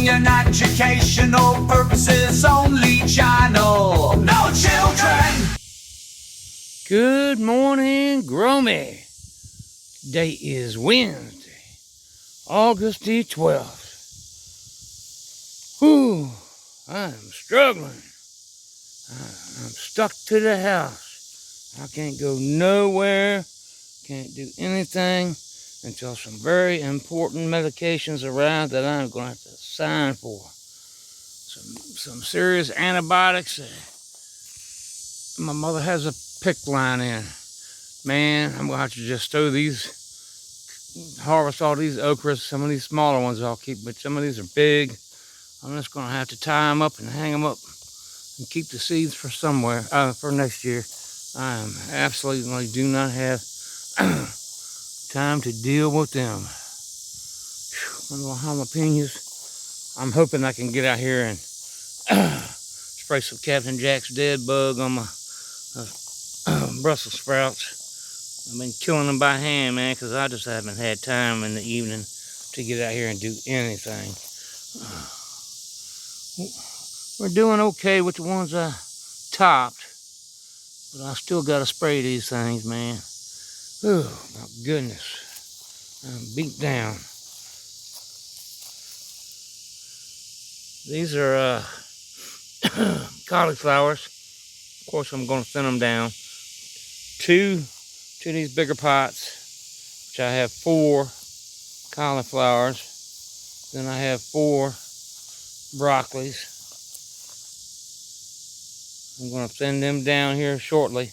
broadcasting an educational purposes only channel. No children! Good morning, Gromy. Today is Wednesday, August the 12th. Whew, I'm struggling. I'm stuck to the house. I can't go nowhere, can't do anything until some very important medications arrive that I'm going to have to sign for. Some serious antibiotics. My mother has a pick line in. Man, I'm going to have to just harvest all these okras. Some of these smaller ones I'll keep, but some of these are big. I'm just going to have to tie them up and hang them up and keep the seeds for for next year. I absolutely do not have time to deal with them. My little jalapenos. I'm hoping I can get out here and spray some Captain Jack's dead bug on my Brussels sprouts. I've been killing them by hand, man, because I just haven't had time in the evening to get out here and do anything. We're doing okay with the ones I topped, but I still got to spray these things, man. Oh, my goodness. I'm beat down. These are cauliflowers. Of course, I'm going to thin them down. Two to these bigger pots, which I have 4 cauliflowers. Then I have 4 broccolis. I'm going to thin them down here shortly.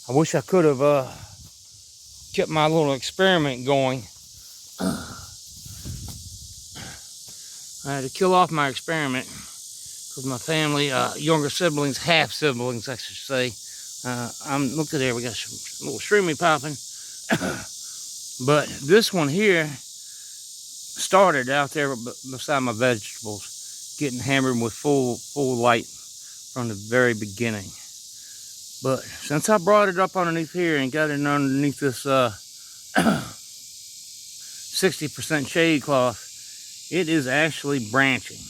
I wish I could have kept my little experiment going. I had to kill off my experiment because my family, younger siblings, half siblings, I should say. Look at there, we got some little streamy popping. But this one here started out there beside my vegetables, getting hammered with full light from the very beginning. But since I brought it up underneath here and got it underneath this 60% shade cloth, it is actually branching.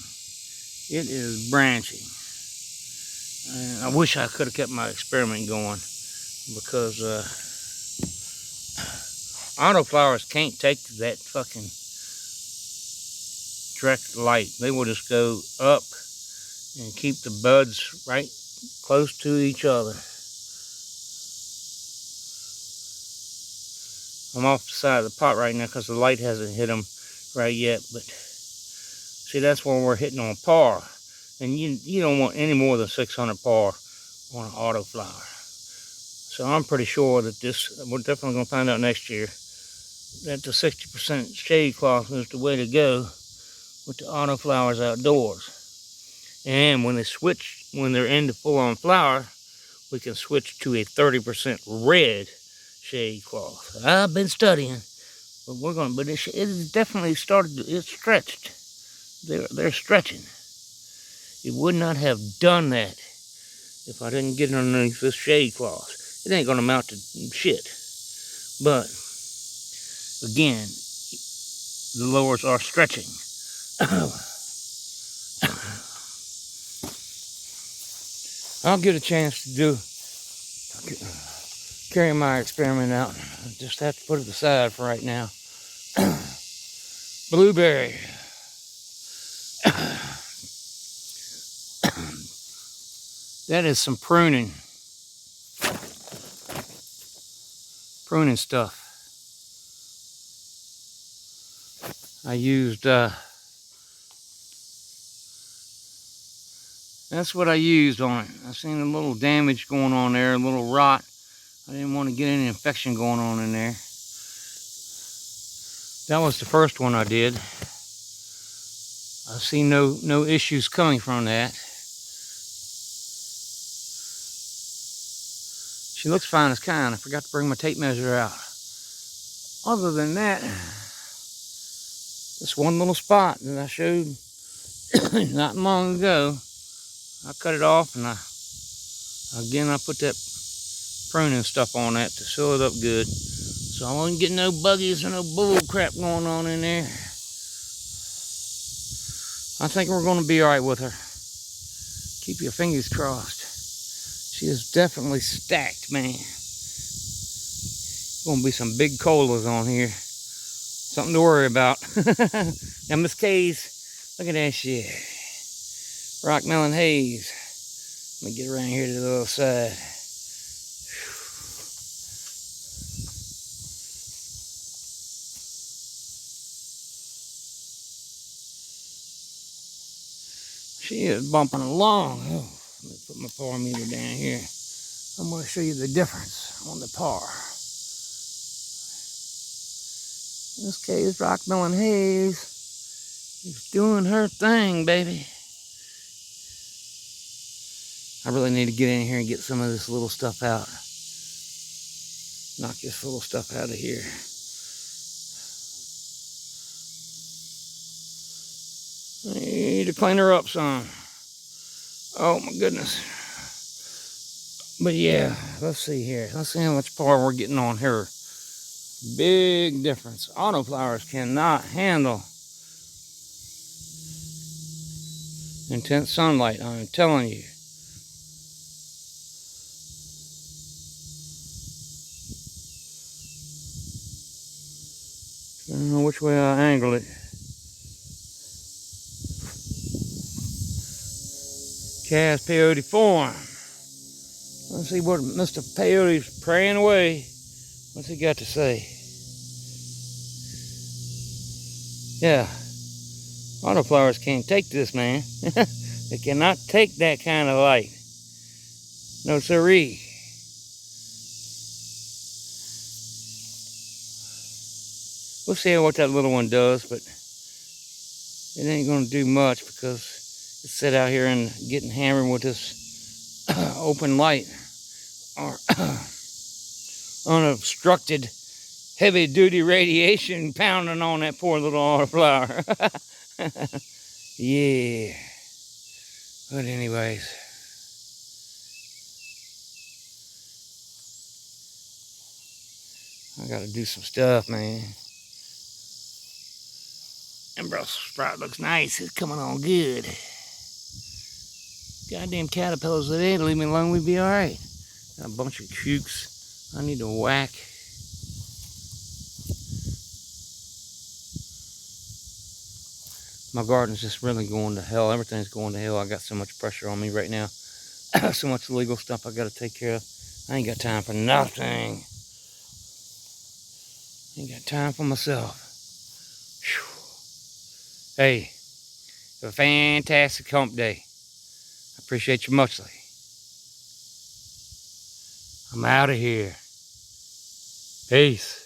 It is branching. And I wish I could have kept my experiment going, because autoflowers can't take that fucking direct light. They will just go up and keep the buds right close to each other. I'm off the side of the pot right now because the light hasn't hit them right yet, but see, that's where we're hitting on par. And you don't want any more than 600 par on an autoflower. So I'm pretty sure that we're definitely going to find out next year that the 60% shade cloth is the way to go with the autoflowers outdoors. And when they're into full-on flower, we can switch to a 30% red shade cloth. I've been studying, but it definitely it's stretched. They're stretching. It would not have done that if I didn't get it underneath this shade cloth. It ain't gonna amount to shit. But again, the lowers are stretching. I'll get a chance to carry my experiment out. I just have to put it aside for right now. Blueberry. That is some pruning stuff. I used, that's what I used on it. I seen a little damage going on there, a little rot. I didn't want to get any infection going on in there. That was the first one I did. I see no issues coming from that. She looks fine as kind. I forgot to bring my tape measure out. Other than that, this one little spot that I showed not long ago, I cut it off, and I put that pruning stuff on that to seal it up good, so I won't get no buggies or no bull crap going on in there. I think we're going to be all right with her. Keep your fingers crossed. She is definitely stacked, man. Going to be some big colas on here. Something to worry about. Now, Miss K's, look at that shit. Rock melon haze. Let me get around here to the other side. She is bumping along. Oh, let me put my par meter down here. I'm going to show you the difference on the par. This case, Rock Melon Haze is doing her thing, baby. I really need to get in here and get some of this little stuff out. Knock this little stuff out of here. I need to clean her up some. Oh my goodness. But yeah, let's see here. Let's see how much par we're getting on her. Big difference. Autoflowers cannot handle intense sunlight, I'm telling you. I don't know which way I angle it. Cast Peyote form. Let's see what Mr. Peyote's praying away. What's he got to say? Yeah, autoflowers can't take this, man. They cannot take that kind of light. No siree. We'll see what that little one does, but it ain't gonna do much because it's set out here and getting hammered with this open light or unobstructed heavy-duty radiation pounding on that poor little autoflower. Yeah. But anyways. I gotta do some stuff, man. And Brussels sprout looks nice. It's coming on good. Goddamn caterpillars, if they ain't leave me alone, we'd be alright. Got a bunch of cukes I need to whack. My garden's just really going to hell. Everything's going to hell. I got so much pressure on me right now. So much legal stuff I got to take care of. I ain't got time for nothing. Ain't got time for myself. Whew. Hey, have a fantastic hump day. I appreciate you muchly. I'm out of here. Peace.